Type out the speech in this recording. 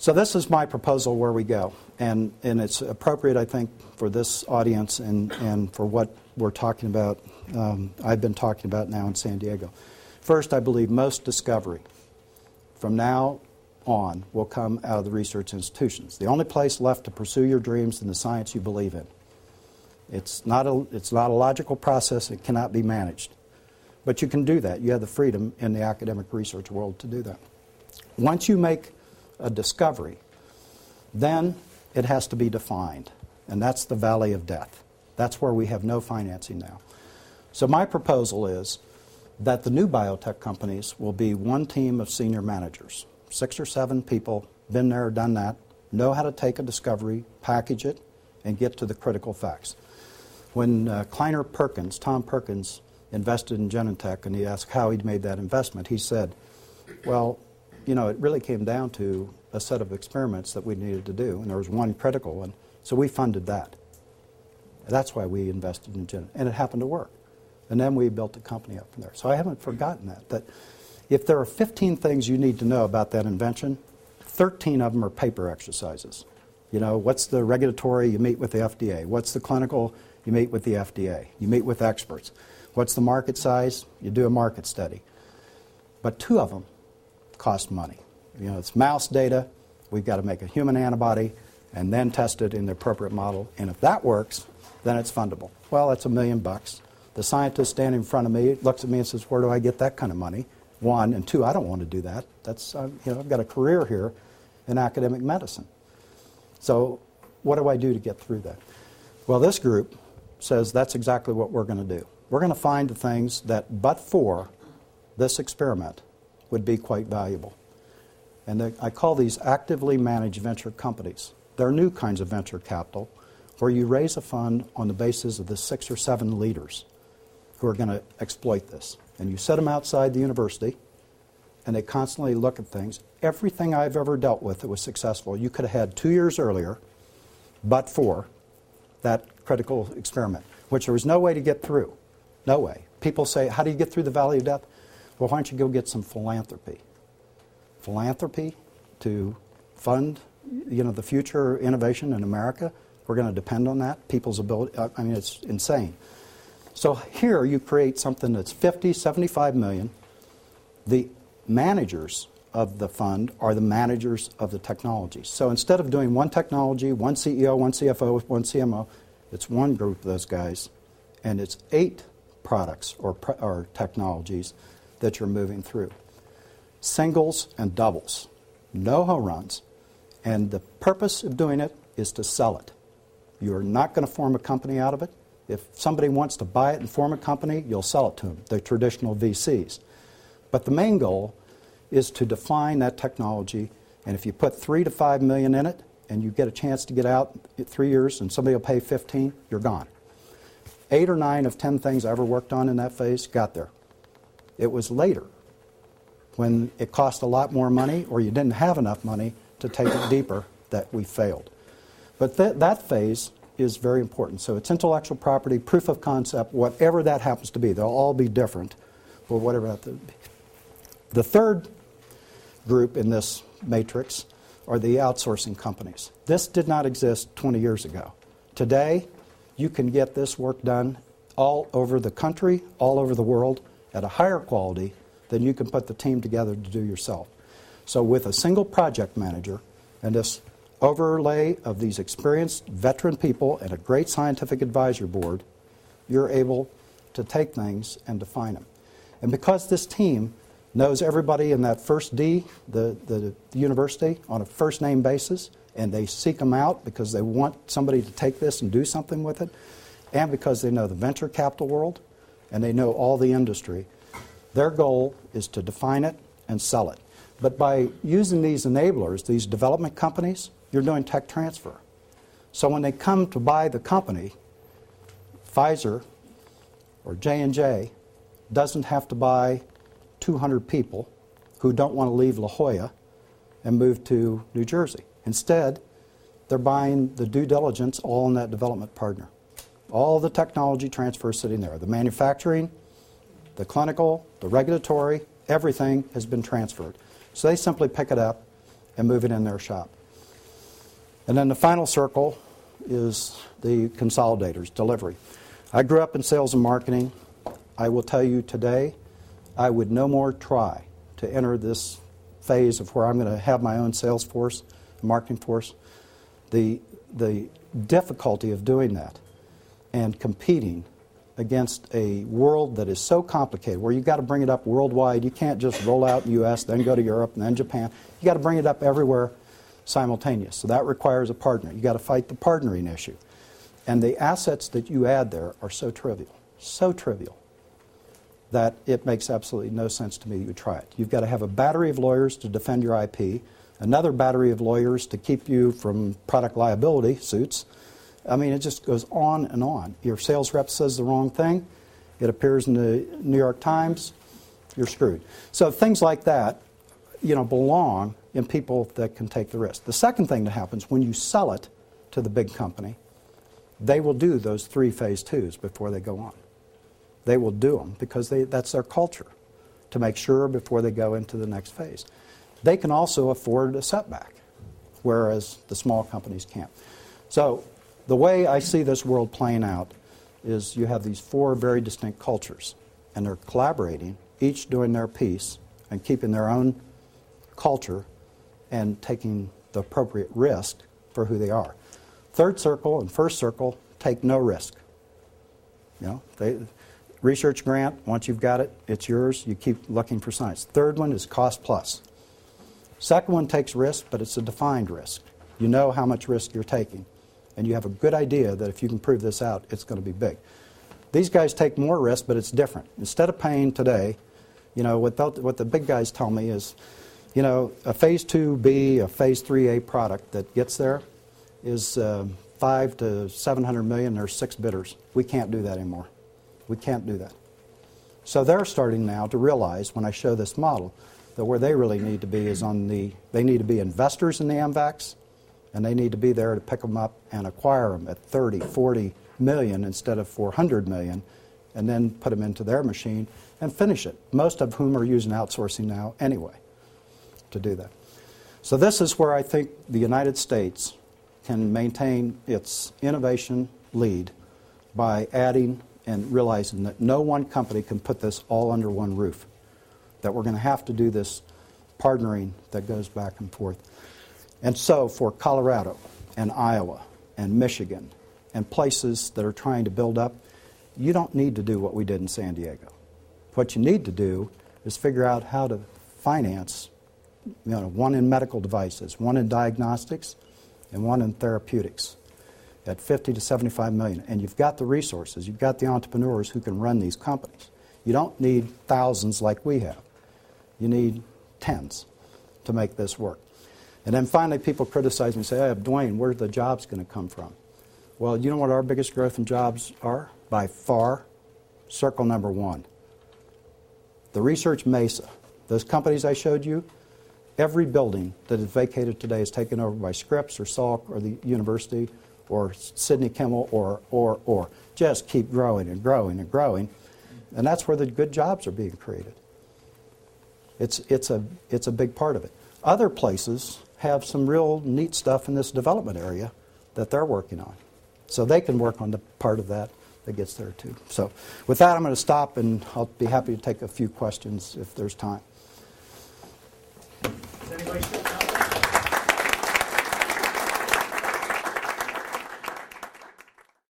So this is my proposal where we go, and it's appropriate, I think, for this audience and for what we're talking about, I've been talking about now in San Diego. First, I believe most discovery from now on will come out of the research institutions. The only place left to pursue your dreams in the science you believe in. It's not a logical process. It cannot be managed. But you can do that. You have the freedom in the academic research world to do that. Once you make a discovery, then it has to be defined. And that's the valley of death. That's where we have no financing now. So my proposal is that the new biotech companies will be one team of senior managers. 6 or 7 people, been there, done that, know how to take a discovery, package it, and get to the critical facts. When Tom Perkins, invested in Genentech, and he asked how he'd made that investment, he said, well, you know, it really came down to a set of experiments that we needed to do, and there was one critical one, so we funded that. That's why we invested in Genentech, and it happened to work. And then we built the company up from there. So I haven't forgotten that if there are 15 things you need to know about that invention, 13 of them are paper exercises. You know, what's the regulatory? You meet with the FDA. What's the clinical? You meet with the FDA. You meet with experts. What's the market size? You do a market study. But 2 of them cost money. You know, it's mouse data. We've got to make a human antibody and then test it in the appropriate model. And if that works, then it's fundable. Well, that's $1 million. The scientist standing in front of me looks at me and says, where do I get that kind of money? 1, and 2, I don't want to do that. That's, I've got a career here in academic medicine. So what do I do to get through that? Well, this group says that's exactly what we're going to do. We're going to find the things that, but for this experiment, would be quite valuable. And I call these actively managed venture companies. They're new kinds of venture capital where you raise a fund on the basis of the 6 or 7 leaders who are going to exploit this. And you set them outside the university, and they constantly look at things. Everything I've ever dealt with that was successful, you could have had 2 years earlier, but for that critical experiment, which there was no way to get through. No way. People say, how do you get through the valley of death? Well, why don't you go get some philanthropy? Philanthropy to fund, you know, the future innovation in America. We're going to depend on that. People's ability, I mean, it's insane. So here you create something that's 50, 75 million. The managers of the fund are the managers of the technology. So instead of doing one technology, one CEO, one CFO, one CMO, it's one group of those guys, and it's 8 products or technologies that you're moving through. Singles and doubles, no home runs, and the purpose of doing it is to sell it. You're not going to form a company out of it. If somebody wants to buy it and form a company, you'll sell it to them, the traditional VCs. But the main goal is to define that technology, and if you put 3 to 5 million in it and you get a chance to get out in 3 years and somebody will pay 15, you're gone. 8 or 9 of 10 things I ever worked on in that phase got there. It was later when it cost a lot more money or you didn't have enough money to take it deeper that we failed. But that phase is very important. So it's intellectual property, proof of concept, whatever that happens to be. They'll all be different, or whatever that be. The third group in this matrix are the outsourcing companies. This did not exist 20 years ago. Today, you can get this work done all over the country, all over the world, at a higher quality than you can put the team together to do yourself. So with a single project manager and this overlay of these experienced veteran people and a great scientific advisory board, you're able to take things and define them. And because this team knows everybody in that first D, the university, on a first name basis, and they seek them out because they want somebody to take this and do something with it, and because they know the venture capital world and they know all the industry, their goal is to define it and sell it. But by using these enablers, these development companies, you're doing tech transfer. So when they come to buy the company, Pfizer or J&J doesn't have to buy 200 people who don't want to leave La Jolla and move to New Jersey. Instead, they're buying the due diligence all in that development partner. All the technology transfer sitting there. The manufacturing, the clinical, the regulatory, everything has been transferred. So they simply pick it up and move it in their shop. And then the final circle is the consolidators, delivery. I grew up in sales and marketing. I will tell you today, I would no more try to enter this phase of where I'm going to have my own sales force, marketing force. The difficulty of doing that and competing against a world that is so complicated, where you've got to bring it up worldwide. You can't just roll out in the U.S., then go to Europe, and then Japan. You've got to bring it up everywhere simultaneous. So that requires a partner. You've got to fight the partnering issue. And the assets that you add there are so trivial, that it makes absolutely no sense to me that you try it. You've got to have a battery of lawyers to defend your IP, another battery of lawyers to keep you from product liability suits. I mean, it just goes on and on. Your sales rep says the wrong thing, it appears in the New York Times, you're screwed. So things like that, belong in people that can take the risk. The second thing that happens when you sell it to the big company, they will do those 3 phase 2s before they go on. They will do them because that's their culture, to make sure before they go into the next phase. They can also afford a setback, whereas the small companies can't. So the way I see this world playing out is you have these 4 very distinct cultures, and they're collaborating, each doing their piece and keeping their own culture and taking the appropriate risk for who they are. Third circle and first circle take no risk. Research grant, once you've got it, it's yours. You keep looking for science. Third one is cost plus. Second one takes risk, but it's a defined risk. You know how much risk you're taking, and you have a good idea that if you can prove this out, it's going to be big. These guys take more risk, but it's different. Instead of paying today, what the big guys tell me is, a phase 2B, a phase 3A product that gets there is 5 to 700 million. There's 6 bidders. We can't do that anymore. We can't do that. So they're starting now to realize, when I show this model, that where they really need to be is they need to be investors in the AMVACs, and they need to be there to pick them up and acquire them at 30, 40 million instead of 400 million, and then put them into their machine and finish it, most of whom are using outsourcing now anyway to do that. So this is where I think the United States can maintain its innovation lead by adding and realizing that no one company can put this all under one roof, that we're going to have to do this partnering that goes back and forth. And so for Colorado and Iowa and Michigan and places that are trying to build up, you don't need to do what we did in San Diego. What you need to do is figure out how to finance, one in medical devices, one in diagnostics, and one in therapeutics at 50 to 75 million. And you've got the resources, you've got the entrepreneurs who can run these companies. You don't need thousands like we have. You need tens to make this work. And then finally people criticize me and say, hey, Duane, where are the jobs going to come from? Well, you know what our biggest growth in jobs are? By far, circle number 1. The Research Mesa, those companies I showed you, every building that is vacated today is taken over by Scripps or Salk or the university or Sidney Kimmel or. Just keep growing and growing and growing. And that's where the good jobs are being created. It's a big part of it. Other places have some real neat stuff in this development area that they're working on. So they can work on the part of that gets there too. So with that, I'm going to stop, and I'll be happy to take a few questions if there's time.